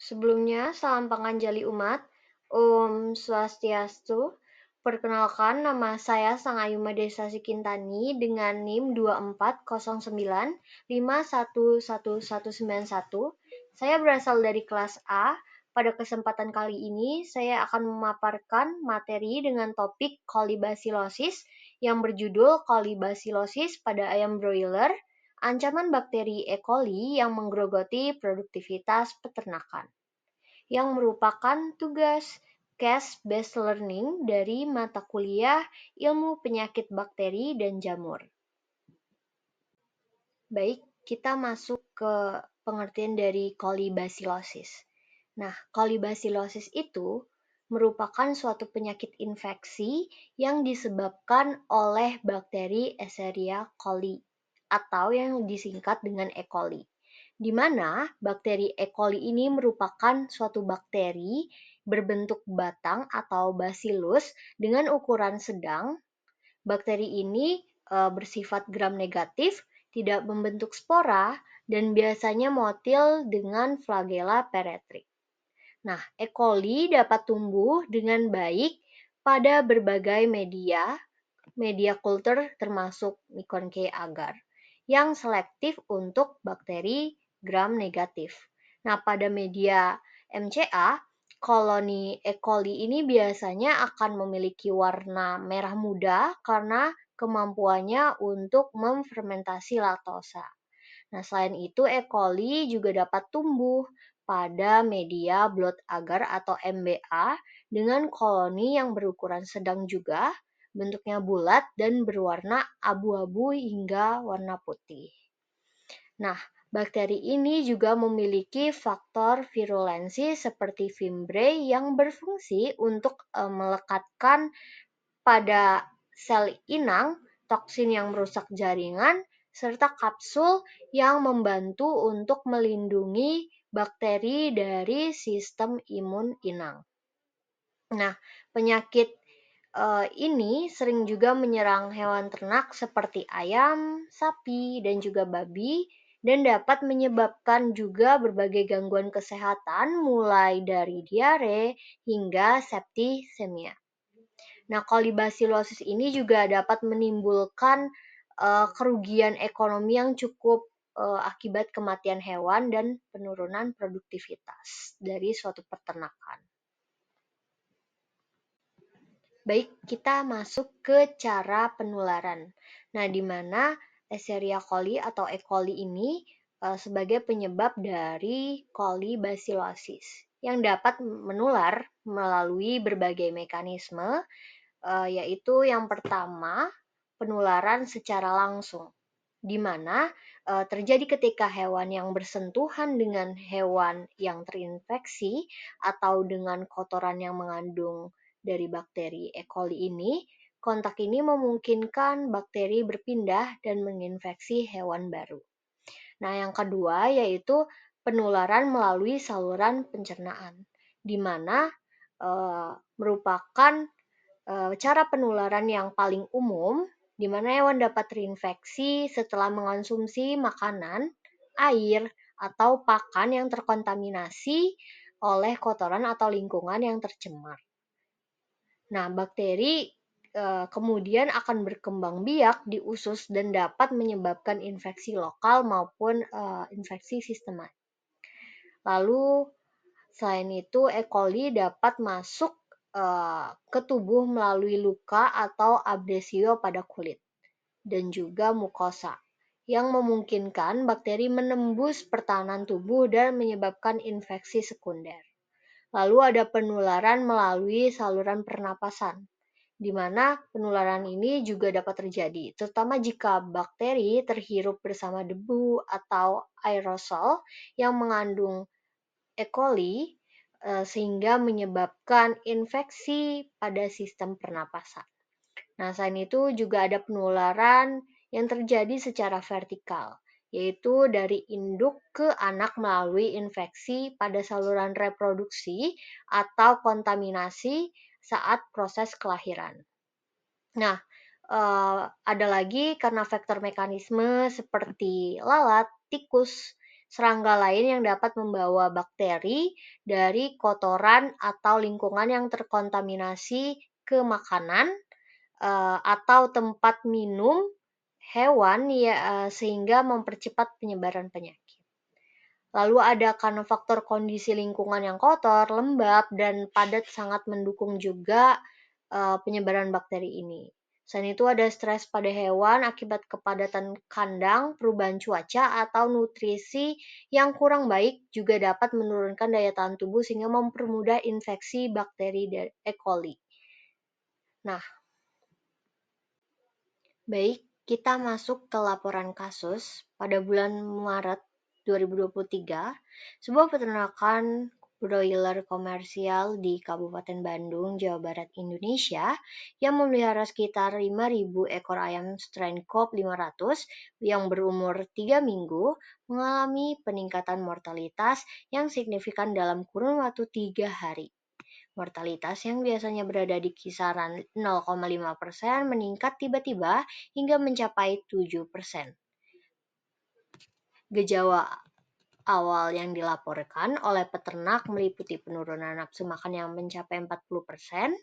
Sebelumnya, salam panganjali umat. Om Swastiastu. Perkenalkan, nama saya Sangayuma Desa Sikintani dengan NIM 2409511191. Saya berasal dari kelas A. Pada kesempatan kali ini, saya akan memaparkan materi dengan topik kolibasilosis yang berjudul kolibasilosis pada ayam broiler, ancaman bakteri E. coli yang menggerogoti produktivitas peternakan, yang merupakan tugas case-based learning dari mata kuliah Ilmu Penyakit Bakteri dan Jamur. Baik, kita masuk ke pengertian dari kolibasilosis. Nah, kolibasilosis itu merupakan suatu penyakit infeksi yang disebabkan oleh bakteri Escherichia coli atau yang disingkat dengan E. coli, di mana bakteri E. coli ini merupakan suatu bakteri berbentuk batang atau bacillus dengan ukuran sedang. Bakteri ini bersifat gram-negatif, tidak membentuk spora, dan biasanya motil dengan flagella peretrik. Nah, E. coli dapat tumbuh dengan baik pada berbagai media kultur termasuk Microbial agar, yang selektif untuk bakteri gram-negatif. Nah, pada media MCA, koloni E. coli ini biasanya akan memiliki warna merah muda karena kemampuannya untuk memfermentasi laktosa. Nah, selain itu, E. coli juga dapat tumbuh pada media blood agar atau MBA dengan koloni yang berukuran sedang juga, bentuknya bulat dan berwarna abu-abu hingga warna putih. Nah, bakteri ini juga memiliki faktor virulensi seperti Fimbre yang berfungsi untuk melekatkan pada sel inang toksin yang merusak jaringan, serta kapsul yang membantu untuk melindungi bakteri dari sistem imun inang. Nah, penyakit ini sering juga menyerang hewan ternak seperti ayam, sapi, dan juga babi, dan dapat menyebabkan juga berbagai gangguan kesehatan mulai dari diare hingga septisemia. Nah, kolibasilosis ini juga dapat menimbulkan kerugian ekonomi yang cukup akibat kematian hewan dan penurunan produktivitas dari suatu peternakan. Baik, kita masuk ke cara penularan. Nah, di mana Escherichia coli atau E. coli ini sebagai penyebab dari kolibasilosis yang dapat menular melalui berbagai mekanisme, yaitu yang pertama, penularan secara langsung, di mana terjadi ketika hewan yang bersentuhan dengan hewan yang terinfeksi atau dengan kotoran yang mengandung dari bakteri E. coli ini. Kontak ini memungkinkan bakteri berpindah dan menginfeksi hewan baru. Nah, yang kedua yaitu penularan melalui saluran pencernaan, di mana merupakan cara penularan yang paling umum, di mana hewan dapat terinfeksi setelah mengonsumsi makanan, air, atau pakan yang terkontaminasi oleh kotoran atau lingkungan yang tercemar. Nah, bakteri kemudian akan berkembang biak di usus dan dapat menyebabkan infeksi lokal maupun infeksi sistematik. Lalu, selain itu, E. coli dapat masuk ke tubuh melalui luka atau abdesio pada kulit dan juga mukosa, yang memungkinkan bakteri menembus pertahanan tubuh dan menyebabkan infeksi sekunder. Lalu ada penularan melalui saluran pernapasan, di mana penularan ini juga dapat terjadi, terutama jika bakteri terhirup bersama debu atau aerosol yang mengandung E. coli, sehingga menyebabkan infeksi pada sistem pernapasan. Nah, selain itu juga ada penularan yang terjadi secara vertikal, yaitu dari induk ke anak melalui infeksi pada saluran reproduksi atau kontaminasi saat proses kelahiran. Nah, ada lagi karena faktor mekanisme seperti lalat, tikus, serangga lain yang dapat membawa bakteri dari kotoran atau lingkungan yang terkontaminasi ke makanan atau tempat minum hewan sehingga mempercepat penyebaran penyakit. Lalu ada karena faktor kondisi lingkungan yang kotor, lembab, dan padat sangat mendukung juga penyebaran bakteri ini. Selain itu ada stres pada hewan akibat kepadatan kandang, perubahan cuaca, atau nutrisi yang kurang baik juga dapat menurunkan daya tahan tubuh sehingga mempermudah infeksi bakteri dari E. coli. Nah, baik, kita masuk ke laporan kasus. Pada bulan Maret 2023, sebuah peternakan broiler komersial di Kabupaten Bandung, Jawa Barat, Indonesia yang memelihara sekitar 5.000 ekor ayam strain COP 500 yang berumur 3 minggu mengalami peningkatan mortalitas yang signifikan dalam kurun waktu 3 hari. Mortalitas yang biasanya berada di kisaran 0,5% meningkat tiba-tiba hingga mencapai 7%. Gejala awal yang dilaporkan oleh peternak meliputi penurunan nafsu makan yang mencapai 40%,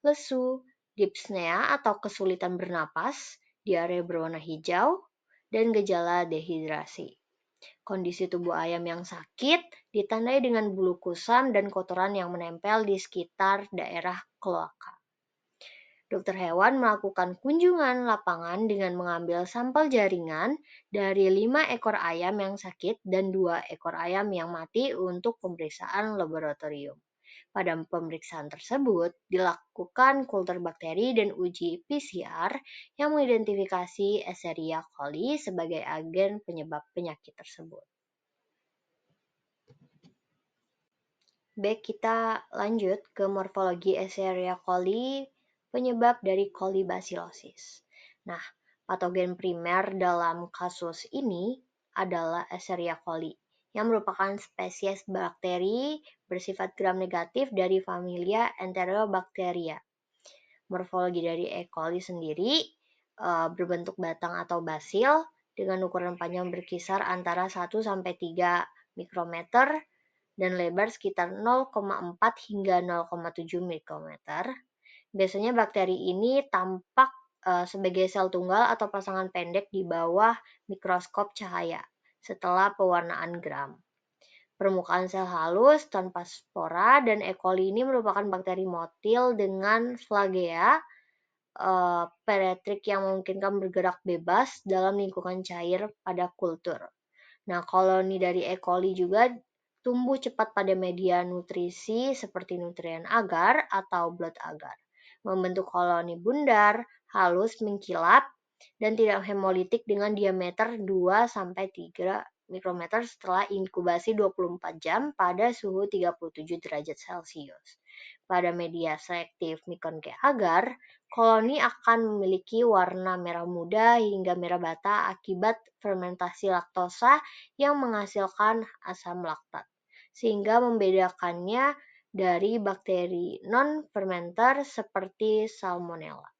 lesu, dyspnea atau kesulitan bernapas, diare berwarna hijau, dan gejala dehidrasi. Kondisi tubuh ayam yang sakit ditandai dengan bulu kusam dan kotoran yang menempel di sekitar daerah kloaka. Dokter hewan melakukan kunjungan lapangan dengan mengambil sampel jaringan dari 5 ekor ayam yang sakit dan 2 ekor ayam yang mati untuk pemeriksaan laboratorium. Pada pemeriksaan tersebut dilakukan kultur bakteri dan uji PCR yang mengidentifikasi Escherichia coli sebagai agen penyebab penyakit tersebut. Baik, kita lanjut ke morfologi Escherichia coli, penyebab dari kolibasilosis. Nah, patogen primer dalam kasus ini adalah Escherichia coli, yang merupakan spesies bakteri bersifat gram-negatif dari familia Enterobacteria. Morfologi dari E. coli sendiri berbentuk batang atau basil dengan ukuran panjang berkisar antara 1-3 mikrometer dan lebar sekitar 0,4 hingga 0,7 mikrometer. Biasanya bakteri ini tampak sebagai sel tunggal atau pasangan pendek di bawah mikroskop cahaya setelah pewarnaan gram. Permukaan sel halus tanpa spora dan E. coli ini merupakan bakteri motil dengan flagea peretrik yang memungkinkan bergerak bebas dalam lingkungan cair pada kultur. Nah, koloni dari E. coli juga tumbuh cepat pada media nutrisi seperti nutrien agar atau blood agar, membentuk koloni bundar, halus, mengkilap, dan tidak hemolitik dengan diameter 2-3 mikrometer setelah inkubasi 24 jam pada suhu 37 derajat Celcius. Pada media selektif Mykon K. agar, koloni akan memiliki warna merah muda hingga merah bata akibat fermentasi laktosa yang menghasilkan asam laktat, sehingga membedakannya dari bakteri non-fermenter seperti Salmonella.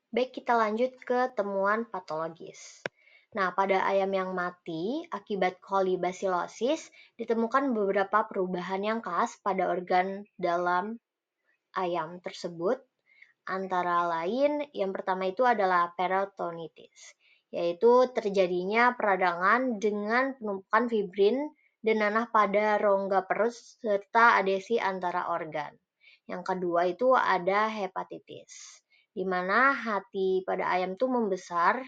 Baik, kita lanjut ke temuan patologis. Nah, pada ayam yang mati akibat kolibasilosis ditemukan beberapa perubahan yang khas pada organ dalam ayam tersebut. Antara lain, yang pertama itu adalah peritonitis, yaitu terjadinya peradangan dengan penumpukan fibrin dan nanah pada rongga perut serta adesi antara organ. Yang kedua itu ada hepatitis, di mana hati pada ayam itu membesar,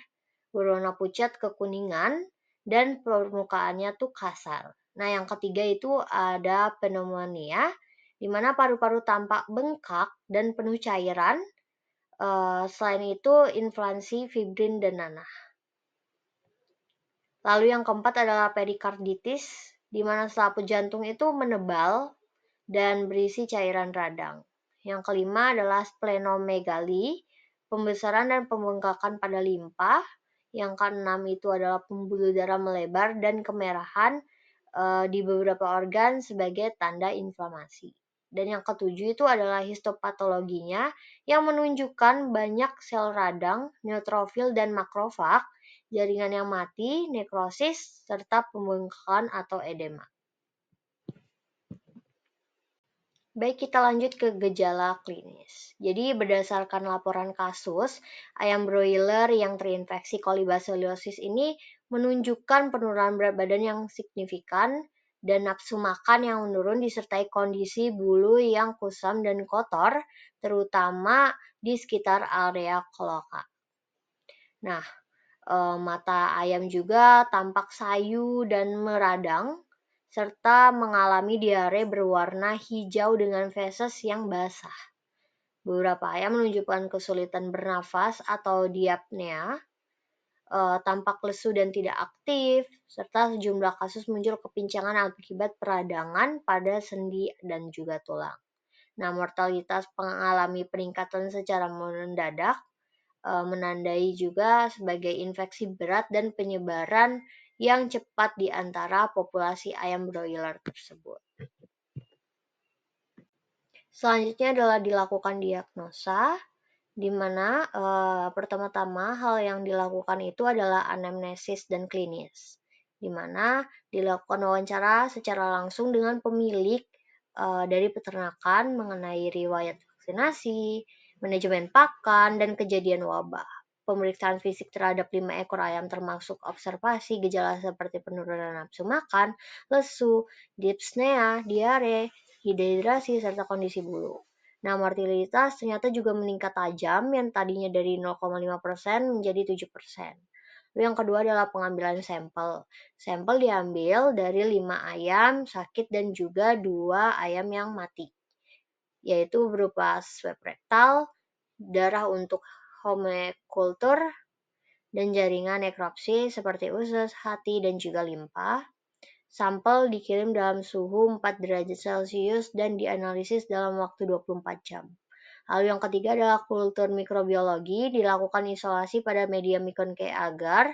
berwarna pucat kekuningan, dan permukaannya tuh kasar. Nah, yang ketiga itu ada pneumonia, di mana paru-paru tampak bengkak dan penuh cairan. Selain itu, inflamasi fibrin dan nanah. Lalu yang keempat adalah perikarditis, di mana selaput jantung itu menebal dan berisi cairan radang. Yang kelima adalah splenomegali, pembesaran dan pembengkakan pada limpa. Yang keenam itu adalah pembuluh darah melebar dan kemerahan di beberapa organ sebagai tanda inflamasi. Dan yang ketujuh itu adalah histopatologinya yang menunjukkan banyak sel radang, neutrofil, dan makrofag jaringan yang mati, nekrosis, serta pembengkakan atau edema. Baik, kita lanjut ke gejala klinis. Jadi berdasarkan laporan kasus, ayam broiler yang terinfeksi kolibasilosis ini menunjukkan penurunan berat badan yang signifikan dan nafsu makan yang menurun disertai kondisi bulu yang kusam dan kotor, terutama di sekitar area kloaka. Nah, mata ayam juga tampak sayu dan meradang, serta mengalami diare berwarna hijau dengan feses yang basah. Beberapa ayam menunjukkan kesulitan bernafas atau diapnea, tampak lesu dan tidak aktif, serta sejumlah kasus muncul kepincangan akibat peradangan pada sendi dan juga tulang. Nah, mortalitas mengalami peningkatan secara mendadak, menandai juga sebagai infeksi berat dan penyebaran yang cepat di antara populasi ayam broiler tersebut. Selanjutnya adalah dilakukan diagnosa, di mana pertama-tama hal yang dilakukan itu adalah anamnesis dan klinis, di mana dilakukan wawancara secara langsung dengan pemilik dari peternakan mengenai riwayat vaksinasi, manajemen pakan, dan kejadian wabah. Pemeriksaan fisik terhadap 5 ekor ayam termasuk observasi gejala seperti penurunan nafsu makan, lesu, dyspnea, diare, dehidrasi, serta kondisi bulu. Nah, mortalitas ternyata juga meningkat tajam yang tadinya dari 0,5% menjadi 7%. Lalu yang kedua adalah pengambilan sampel. Sampel diambil dari 5 ayam sakit dan juga 2 ayam yang mati, yaitu berupa swab rektal, darah untuk homekultur, dan jaringan nekropsi seperti usus, hati, dan juga limpa. Sampel dikirim dalam suhu 4 derajat Celcius dan dianalisis dalam waktu 24 jam. Lalu yang ketiga adalah kultur mikrobiologi, dilakukan isolasi pada media Mikonkei agar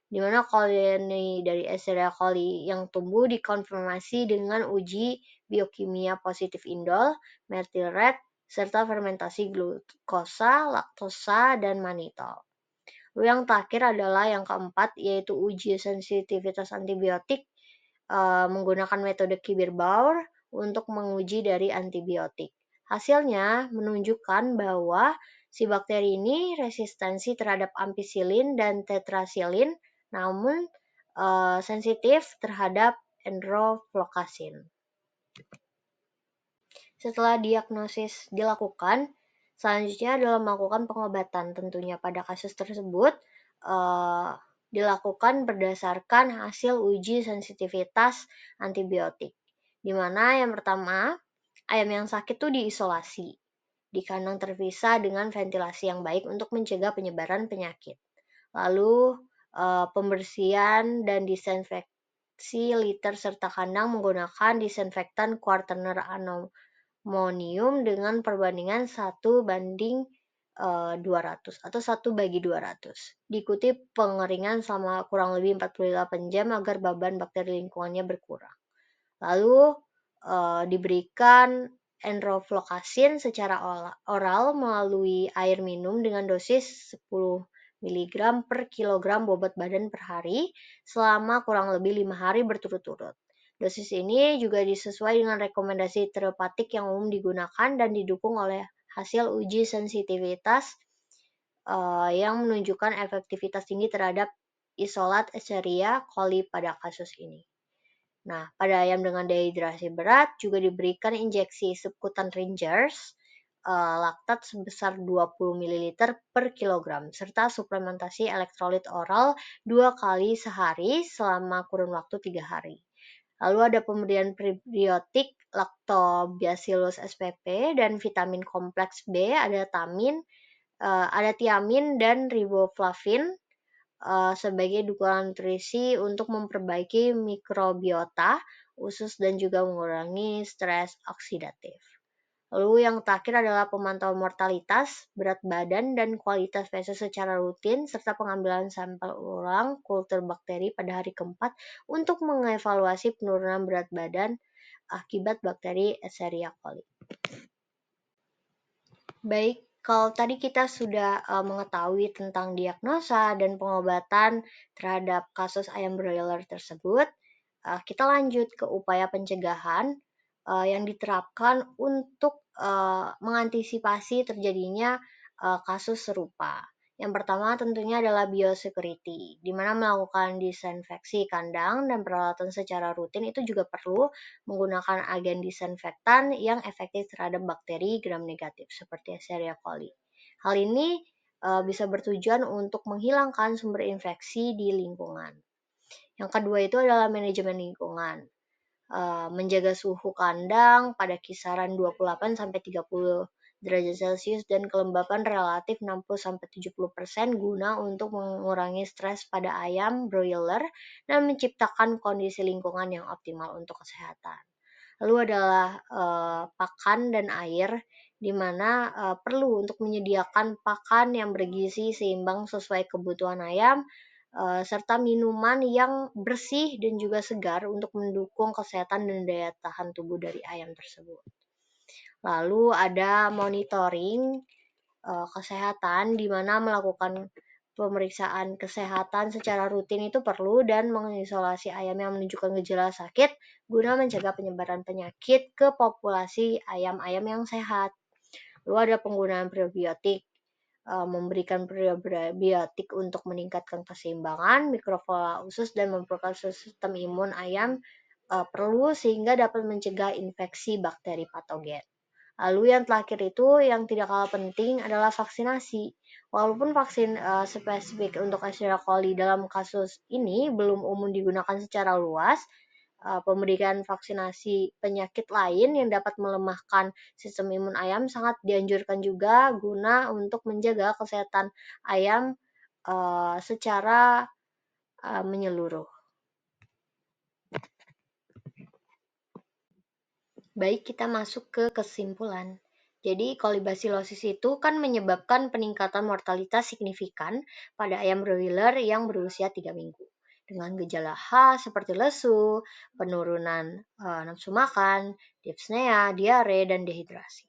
di mana koloni dari Escherichia coli yang tumbuh dikonfirmasi dengan uji biokimia positif indol, methyl red, serta fermentasi glukosa, laktosa, dan manitol. Lalu yang terakhir adalah yang keempat, yaitu uji sensitivitas antibiotik menggunakan metode Kibir-Baur untuk menguji dari antibiotik. Hasilnya menunjukkan bahwa si bakteri ini resistensi terhadap ampicillin dan tetrasilin, namun sensitif terhadap enrofloxacin. Setelah diagnosis dilakukan, selanjutnya adalah melakukan pengobatan. Tentunya pada kasus tersebut dilakukan berdasarkan hasil uji sensitivitas antibiotik. Di mana yang pertama, ayam yang sakit itu diisolasi di kandang terpisah dengan ventilasi yang baik untuk mencegah penyebaran penyakit. Lalu pembersihan dan disinfeksi litter serta kandang menggunakan disinfektan quaterner amonium dengan perbandingan 1:200 atau 1/200. Diikuti pengeringan selama kurang lebih 48 jam agar beban bakteri lingkungannya berkurang. Lalu diberikan enrofloxacin secara oral melalui air minum dengan dosis 10 mg per kilogram bobot badan per hari selama kurang lebih 5 hari berturut-turut. Dosis ini juga disesuaikan dengan rekomendasi terapeutik yang umum digunakan dan didukung oleh hasil uji sensitivitas yang menunjukkan efektivitas tinggi terhadap isolat Escherichia coli pada kasus ini. Nah, pada ayam dengan dehidrasi berat juga diberikan injeksi subkutan Rangers laktat sebesar 20 ml per kilogram, serta suplementasi elektrolit oral 2 kali sehari selama kurun waktu 3 hari. Lalu ada pemberian prebiotik Lactobacillus spp dan vitamin kompleks B, ada tiamin dan riboflavin sebagai dukungan nutrisi untuk memperbaiki mikrobiota usus dan juga mengurangi stres oksidatif. Lalu yang terakhir adalah pemantauan mortalitas, berat badan, dan kualitas feses secara rutin, serta pengambilan sampel ulang kultur bakteri pada hari keempat untuk mengevaluasi penurunan berat badan akibat bakteri Escherichia coli. Baik, Kalau tadi kita sudah mengetahui tentang diagnosa dan pengobatan terhadap kasus ayam broiler tersebut, kita lanjut ke upaya pencegahan yang diterapkan untuk mengantisipasi terjadinya kasus serupa. Yang pertama tentunya adalah biosecurity, di mana melakukan disinfeksi kandang dan peralatan secara rutin itu juga perlu menggunakan agen disinfektan yang efektif terhadap bakteri gram negatif seperti Escherichia coli. Hal ini bisa bertujuan untuk menghilangkan sumber infeksi di lingkungan. Yang kedua itu adalah manajemen lingkungan. Menjaga suhu kandang pada kisaran 28-30 derajat Celcius dan kelembapan relatif 60-70% guna untuk mengurangi stres pada ayam broiler dan menciptakan kondisi lingkungan yang optimal untuk kesehatan. Lalu adalah pakan dan air, di mana perlu untuk menyediakan pakan yang bergizi seimbang sesuai kebutuhan ayam, serta minuman yang bersih dan juga segar untuk mendukung kesehatan dan daya tahan tubuh dari ayam tersebut. Lalu ada monitoring kesehatan, di mana melakukan pemeriksaan kesehatan secara rutin itu perlu dan mengisolasi ayam yang menunjukkan gejala sakit guna mencegah penyebaran penyakit ke populasi ayam-ayam yang sehat. Lalu ada penggunaan probiotik, memberikan probiotik untuk meningkatkan keseimbangan mikroflora usus dan memperkuat sistem imun ayam perlu sehingga dapat mencegah infeksi bakteri patogen. Lalu yang terakhir itu yang tidak kalah penting adalah vaksinasi. Walaupun vaksin spesifik untuk Escherichia coli dalam kasus ini belum umum digunakan secara luas, pemberian vaksinasi penyakit lain yang dapat melemahkan sistem imun ayam sangat dianjurkan juga guna untuk menjaga kesehatan ayam secara menyeluruh. Baik, kita masuk ke kesimpulan. Jadi, kolibasilosis itu kan menyebabkan peningkatan mortalitas signifikan pada ayam broiler yang berusia 3 minggu. Dengan gejala khas seperti lesu, penurunan nafsu makan, dispnea, diare, dan dehidrasi.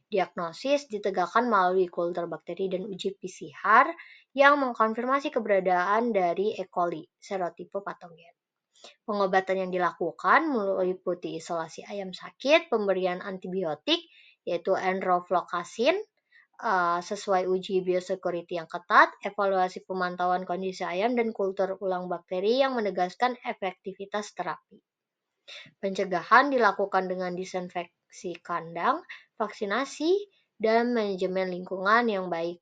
Diagnosis ditegakkan melalui kultur bakteri dan uji PCR yang mengkonfirmasi keberadaan dari E. coli, serotipe patogen. Pengobatan yang dilakukan meliputi isolasi ayam sakit, pemberian antibiotik, yaitu enrofloxacin, sesuai uji biosecurity yang ketat, evaluasi pemantauan kondisi ayam, dan kultur ulang bakteri yang menegaskan efektivitas terapi. Pencegahan dilakukan dengan disinfeksi kandang, vaksinasi, dan manajemen lingkungan yang baik.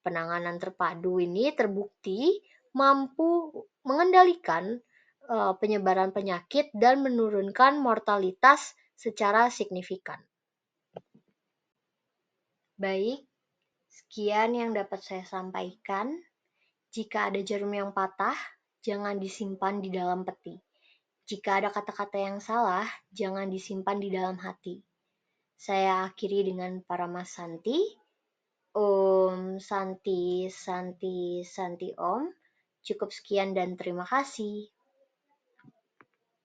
Penanganan terpadu ini terbukti mampu mengendalikan penyebaran penyakit dan menurunkan mortalitas secara signifikan. Baik, sekian yang dapat saya sampaikan. Jika ada jarum yang patah, jangan disimpan di dalam peti. Jika ada kata-kata yang salah, jangan disimpan di dalam hati. Saya akhiri dengan Paramasanti. Om Santi Santi Santi Om. Cukup sekian dan terima kasih.